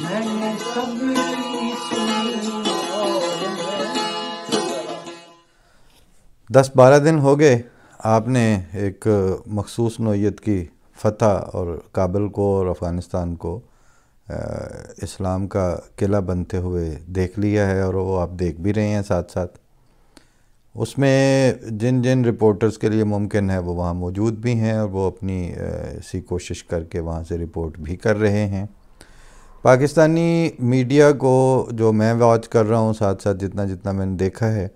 میں نے صبر کی سنی اور میں 10-12 دن ہو گئے آپ نے ایک مخصوص نوعیت کی فتح اور کابل کو اور افغانستان کو اسلام کا قلعہ بنتے ہوئے دیکھ لیا ہے، اور وہ آپ دیکھ بھی رہے ہیں ساتھ ساتھ۔ اس میں جن جن رپورٹرز کے لیے ممکن ہے وہ وہاں موجود بھی ہیں، اور وہ اپنی سی کوشش کر کے وہاں سے رپورٹ بھی کر رہے ہیں۔ پاکستانی میڈیا کو جو میں واچ کر رہا ہوں ساتھ ساتھ جتنا میں نے دیکھا ہے،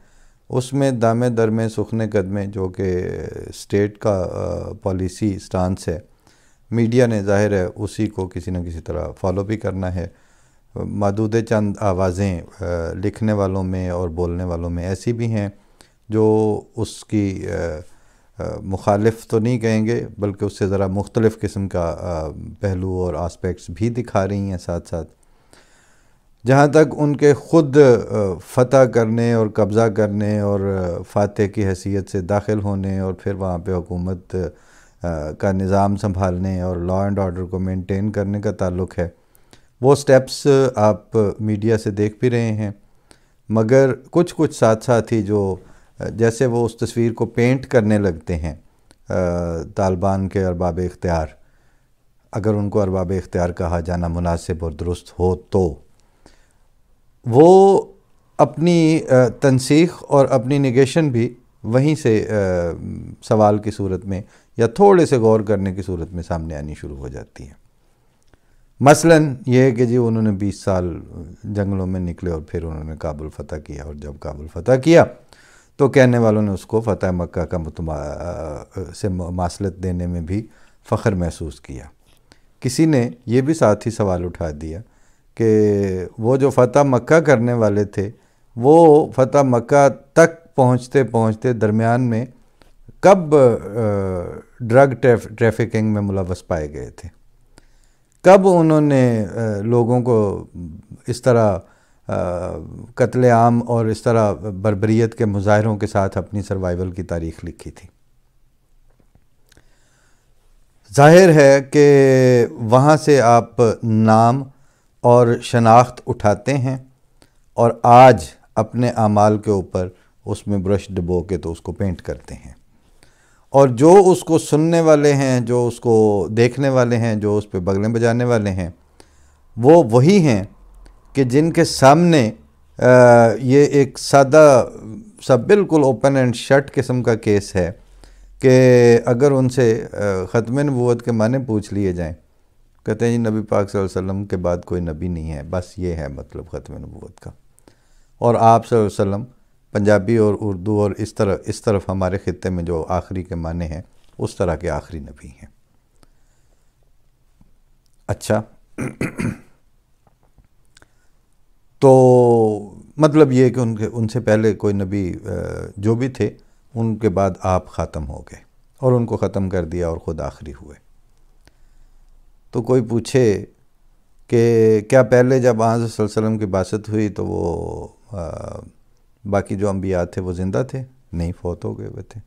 اس میں دامے درمے سخنے قدمے جو کہ اسٹیٹ کا پالیسی سٹانس ہے، میڈیا نے ظاہر ہے اسی کو کسی نہ کسی طرح فالو بھی کرنا ہے۔ محدود چند آوازیں لکھنے والوں میں اور بولنے والوں میں ایسی بھی ہیں جو اس کی مخالف تو نہیں کہیں گے، بلکہ اس سے ذرا مختلف قسم کا پہلو اور آسپیکٹس بھی دکھا رہی ہیں ساتھ ساتھ۔ جہاں تک ان کے خود فتح کرنے اور قبضہ کرنے اور فاتح کی حیثیت سے داخل ہونے اور پھر وہاں پہ حکومت کا نظام سنبھالنے اور لا اینڈ آرڈر کو مینٹین کرنے کا تعلق ہے، وہ سٹیپس آپ میڈیا سے دیکھ بھی رہے ہیں، مگر کچھ ساتھ ساتھ ہی جو جیسے وہ اس تصویر کو پینٹ کرنے لگتے ہیں طالبان کے ارباب اختیار، اگر ان کو ارباب اختیار کہا جانا مناسب اور درست ہو تو، وہ اپنی تنسیخ اور اپنی نگیشن بھی وہیں سے سوال کی صورت میں یا تھوڑے سے غور کرنے کی صورت میں سامنے آنی شروع ہو جاتی ہے۔ مثلاً یہ ہے کہ جی انہوں نے 20 سال جنگلوں میں نکلے اور پھر انہوں نے کابل فتح کیا، اور جب کابل فتح کیا تو کہنے والوں نے اس کو فتح مکہ کا سے مماثلت دینے میں بھی فخر محسوس کیا۔ کسی نے یہ بھی ساتھ ہی سوال اٹھا دیا کہ وہ جو فتح مکہ کرنے والے تھے وہ فتح مکہ تک پہنچتے درمیان میں کب ڈرگ ٹریفکنگ میں ملوث پائے گئے تھے، کب انہوں نے لوگوں کو اس طرح قتل عام اور اس طرح بربریت کے مظاہروں کے ساتھ اپنی سروائیول کی تاریخ لکھی تھی۔ ظاہر ہے کہ وہاں سے آپ نام اور شناخت اٹھاتے ہیں اور آج اپنے اعمال کے اوپر اس میں برش ڈبو کے تو اس کو پینٹ کرتے ہیں، اور جو اس کو سننے والے ہیں، جو اس کو دیکھنے والے ہیں، جو اس پہ بغلیں بجانے والے ہیں، وہ وہی ہیں کہ جن کے سامنے یہ ایک سادہ سا بالکل اوپن اینڈ شٹ قسم کا کیس ہے کہ اگر ان سے ختم نبوت کے معنی پوچھ لیے جائیں، کہتے ہیں جی نبی پاک صلی اللہ علیہ وسلم کے بعد کوئی نبی نہیں ہے، بس یہ ہے مطلب ختم نبوت کا، اور آپ صلی اللہ علیہ وسلم پنجابی اور اردو اور اس طرف ہمارے خطے میں جو آخری کے معنی ہیں اس طرح کے آخری نبی ہیں۔ اچھا، تو مطلب یہ کہ ان سے پہلے کوئی نبی جو بھی تھے ان کے بعد آپ ختم ہو گئے اور ان کو ختم کر دیا اور خود آخری ہوئے۔ تو کوئی پوچھے کہ کیا پہلے جب آن صلی اللہ علیہ وسلم کی بعثت ہوئی تو وہ باقی جو انبیاء تھے وہ زندہ تھے؟ نہیں، فوت ہو گئے ہوئے تھے۔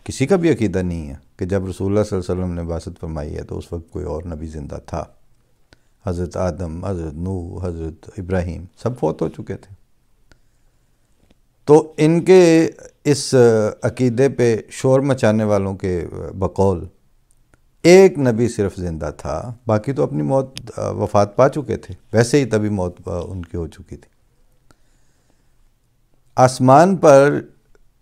کسی کا بھی عقیدہ نہیں ہے کہ جب رسول اللہ صلی اللہ علیہ وسلم نے بعثت فرمائی ہے تو اس وقت کوئی اور نبی زندہ تھا۔ حضرت آدم، حضرت نوح، حضرت ابراہیم سب فوت ہو چکے تھے۔ تو ان کے اس عقیدے پہ شور مچانے والوں کے بقول ایک نبی صرف زندہ تھا، باقی تو اپنی وفات پا چکے تھے، ویسے ہی تبھی موت ان کی ہو چکی تھی۔ آسمان پر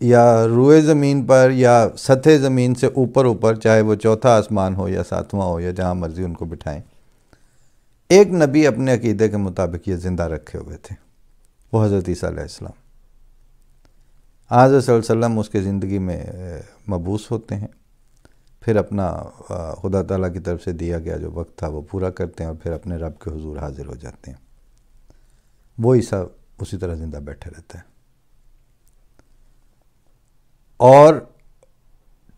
یا روئے زمین پر یا سطح زمین سے اوپر چاہے وہ چوتھا آسمان ہو یا ساتواں ہو یا جہاں مرضی ان کو بٹھائیں، ایک نبی اپنے عقیدے کے مطابق یہ زندہ رکھے ہوئے تھے، وہ حضرت عیسیٰ علیہ السلام۔ حضرت صلی اللہ علیہ وسلم اس کے زندگی میں مبعوث ہوتے ہیں، پھر اپنا خدا تعالیٰ کی طرف سے دیا گیا جو وقت تھا وہ پورا کرتے ہیں اور پھر اپنے رب کے حضور حاضر ہو جاتے ہیں۔ وہ عیسیٰ اسی طرح زندہ بیٹھے رہتا ہے، اور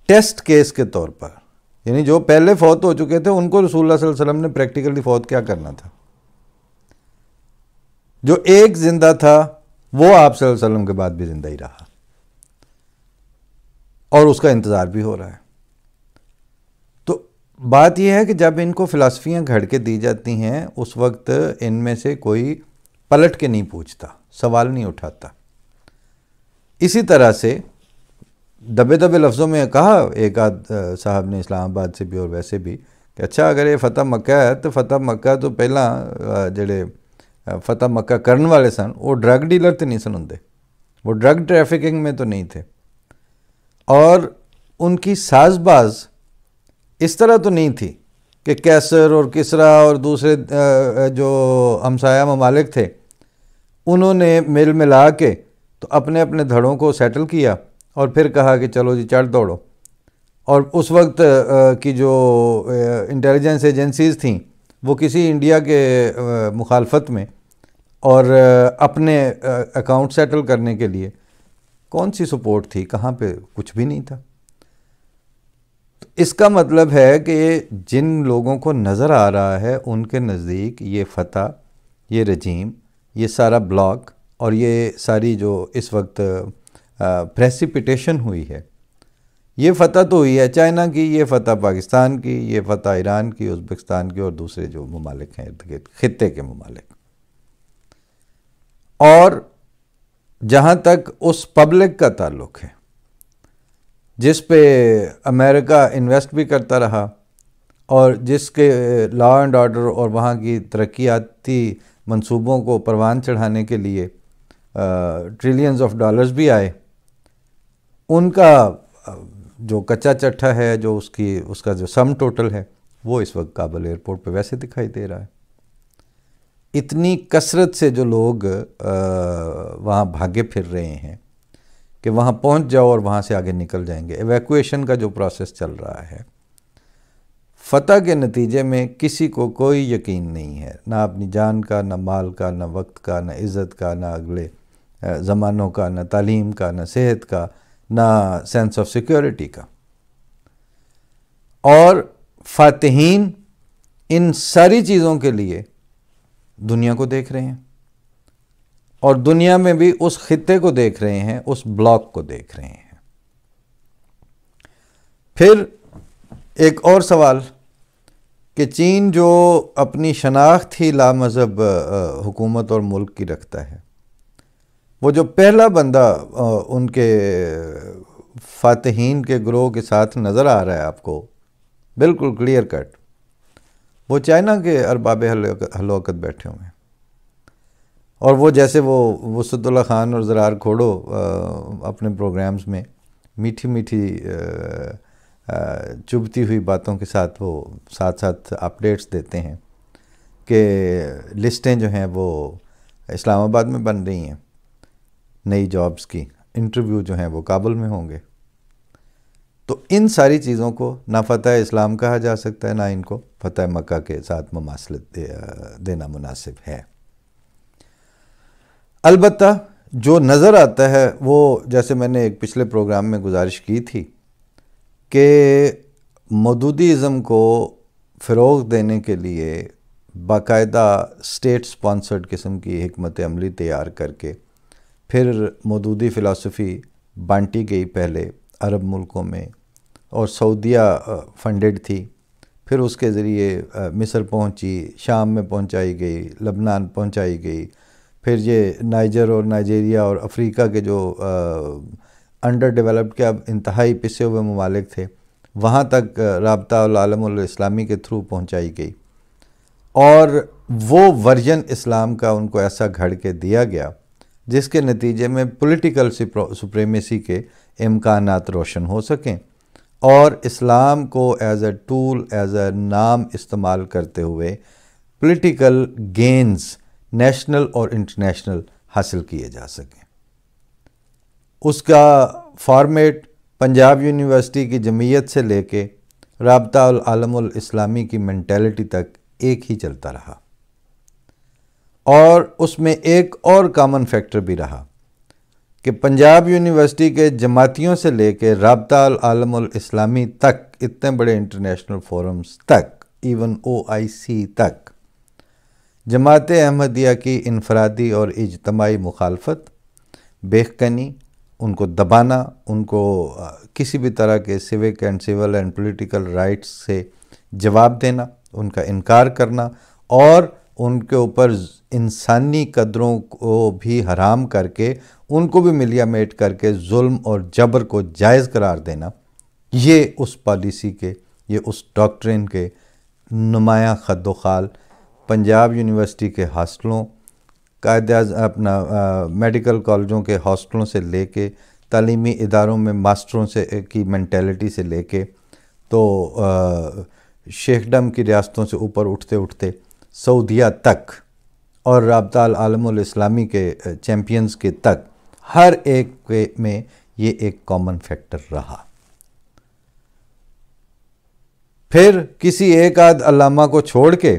ٹیسٹ کیس کے طور پر، یعنی جو پہلے فوت ہو چکے تھے ان کو رسول اللہ صلی اللہ علیہ وسلم نے پریکٹیکلی فوت کیا کرنا تھا، جو ایک زندہ تھا وہ آپ صلی اللہ علیہ وسلم کے بعد بھی زندہ ہی رہا اور اس کا انتظار بھی ہو رہا ہے۔ تو بات یہ ہے کہ جب ان کو فلسفیاں گھڑ کے دی جاتی ہیں اس وقت ان میں سے کوئی پلٹ کے نہیں پوچھتا، سوال نہیں اٹھاتا۔ اسی طرح سے دبے دبے لفظوں میں کہا ایک صاحب نے اسلام آباد سے بھی اور ویسے بھی کہ اچھا اگر یہ فتح مکہ ہے تو فتح مکہ تو پہلا جڑے فتح مکہ کرن والے سن وہ ڈرگ ڈیلر تو نہیں سن ہوندے، وہ ڈرگ ٹریفکنگ میں تو نہیں تھے، اور ان کی ساز باز اس طرح تو نہیں تھی کہ کیسر اور کسرا اور دوسرے جو ہمسایہ ممالک تھے انہوں نے مل ملا کے تو اپنے اپنے دھڑوں کو سیٹل کیا اور پھر کہا کہ چلو جی چڑھ دوڑو، اور اس وقت کی جو انٹیلیجنس ایجنسیز تھیں وہ کسی انڈیا کے مخالفت میں اور اپنے اکاؤنٹ سیٹل کرنے کے لیے کون سی سپورٹ تھی، کہاں پہ کچھ بھی نہیں تھا۔ تو اس کا مطلب ہے کہ جن لوگوں کو نظر آ رہا ہے ان کے نزدیک یہ فتح، یہ رجیم، یہ سارا بلاک اور یہ ساری جو اس وقت پریسیپیٹیشن ہوئی ہے، یہ فتح تو ہوئی ہے چائنا کی، یہ فتح پاکستان کی، یہ فتح ایران کی، ازبکستان کی اور دوسرے جو ممالک ہیں ارد گرد خطے کے ممالک۔ اور جہاں تک اس پبلک کا تعلق ہے جس پہ امریکہ انویسٹ بھی کرتا رہا اور جس کے لا اینڈ آرڈر اور وہاں کی ترقیاتی منصوبوں کو پروان چڑھانے کے لیے ٹریلینز آف ڈالرز بھی آئے، ان کا جو کچا چٹھا ہے، جو اس کا جو سم ٹوٹل ہے، وہ اس وقت کابل ایئرپورٹ پہ ویسے دکھائی دے رہا ہے۔ اتنی کثرت سے جو لوگ وہاں بھاگے پھر رہے ہیں کہ وہاں پہنچ جاؤ اور وہاں سے آگے نکل جائیں گے، ایویکویشن کا جو پروسیس چل رہا ہے، فتح کے نتیجے میں کسی کو کوئی یقین نہیں ہے، نہ اپنی جان کا، نہ مال کا، نہ وقت کا، نہ عزت کا، نہ اگلے زمانوں کا، نہ تعلیم کا، نہ صحت کا، نہ سینس آف سیکیورٹی کا۔ اور فاتحین ان ساری چیزوں کے لیے دنیا کو دیکھ رہے ہیں، اور دنیا میں بھی اس خطے کو دیکھ رہے ہیں، اس بلاک کو دیکھ رہے ہیں۔ پھر ایک اور سوال کہ چین جو اپنی شناخت ہی لا مذہب حکومت اور ملک کی رکھتا ہے، وہ جو پہلا بندہ ان کے فاتحین کے گروہ کے ساتھ نظر آ رہا ہے آپ کو بالکل کلیئر کٹ، وہ چائنا کے ارباب حلوقت بیٹھے ہوئے ہیں، اور وہ جیسے وہ وسعت اللہ خان اور زرار کھوڑو اپنے پروگرامز میں میٹھی میٹھی چبھتی ہوئی باتوں کے ساتھ وہ ساتھ ساتھ اپڈیٹس دیتے ہیں کہ لسٹیں جو ہیں وہ اسلام آباد میں بن رہی ہیں نئی جابز کی، انٹرویو جو ہیں وہ کابل میں ہوں گے۔ تو ان ساری چیزوں کو نہ فتح اسلام کہا جا سکتا ہے، نہ ان کو فتح مکہ کے ساتھ مماثلت دینا مناسب ہے۔ البتہ جو نظر آتا ہے وہ، جیسے میں نے ایک پچھلے پروگرام میں گزارش کی تھی کہ مودودی ازم کو فروغ دینے کے لیے باقاعدہ اسٹیٹ سپانسرڈ قسم کی حکمت عملی تیار کر کے پھر مودودی فلسفی بانٹی گئی، پہلے عرب ملکوں میں، اور سعودیہ فنڈڈ تھی، پھر اس کے ذریعے مصر پہنچی، شام میں پہنچائی گئی، لبنان پہنچائی گئی، پھر یہ نائجر اور نائجیریا اور افریقہ کے جو انڈر ڈیولپڈ کے اب انتہائی پسے ہوئے ممالک تھے وہاں تک رابطہ العالم الاسلامی کے تھرو پہنچائی گئی، اور وہ ورژن اسلام کا ان کو ایسا گھڑ کے دیا گیا جس کے نتیجے میں پولیٹیکل سپریمیسی کے امکانات روشن ہو سکیں، اور اسلام کو as a tool, as a نام استعمال کرتے ہوئے پولیٹیکل گینز نیشنل اور انٹرنیشنل حاصل کیے جا سکیں۔ اس کا فارمیٹ پنجاب یونیورسٹی کی جمعیت سے لے کے رابطہ العالم الاسلامی کی مینٹیلٹی تک ایک ہی چلتا رہا، اور اس میں ایک اور کامن فیکٹر بھی رہا کہ پنجاب یونیورسٹی کے جماعتیوں سے لے کے رابطہ العالم الاسلامی تک، اتنے بڑے انٹرنیشنل فورمز تک، ایون OIC تک، جماعت احمدیہ کی انفرادی اور اجتماعی مخالفت، بیخکنی، ان کو دبانا، ان کو کسی بھی طرح کے civic and civil and political rights سے جواب دینا، ان کا انکار کرنا اور ان کے اوپر انسانی قدروں کو بھی حرام کر کے ان کو بھی ملیا میٹ کر کے ظلم اور جبر کو جائز قرار دینا، یہ اس پالیسی کے، یہ اس ڈاکٹرین کے نمایاں خد و خال پنجاب یونیورسٹی کے ہاسٹلوں، اپنا میڈیکل کالجوں کے ہاسٹلوں سے لے کے تعلیمی اداروں میں ماسٹروں سے کی مینٹیلٹی سے لے کے تو شیخ ڈم کی ریاستوں سے اوپر اٹھتے اٹھتے سعودیہ تک اور رابطہ العالم الاسلامی کے چیمپئنز کے تک، ہر ایک میں یہ ایک کامن فیکٹر رہا۔ پھر کسی ایک آدھ علامہ کو چھوڑ کے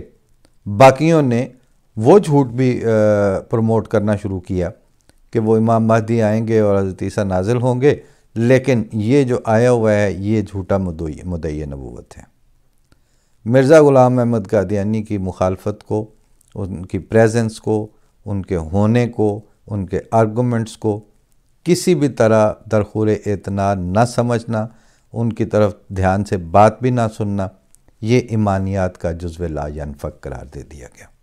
باقیوں نے وہ جھوٹ بھی پروموٹ کرنا شروع کیا کہ وہ امام مہدی آئیں گے اور حضرت عیسیٰ نازل ہوں گے، لیکن یہ جو آیا ہوا ہے یہ جھوٹا مدعی نبوت ہے۔ مرزا غلام احمد قادیانی کی مخالفت کو، ان کی پریزنس کو، ان کے ہونے کو، ان کے آرگومنٹس کو کسی بھی طرح درخور اعتناد نہ سمجھنا، ان کی طرف دھیان سے بات بھی نہ سننا، یہ ایمانیات کا جزو لا ینفک قرار دے دیا گیا۔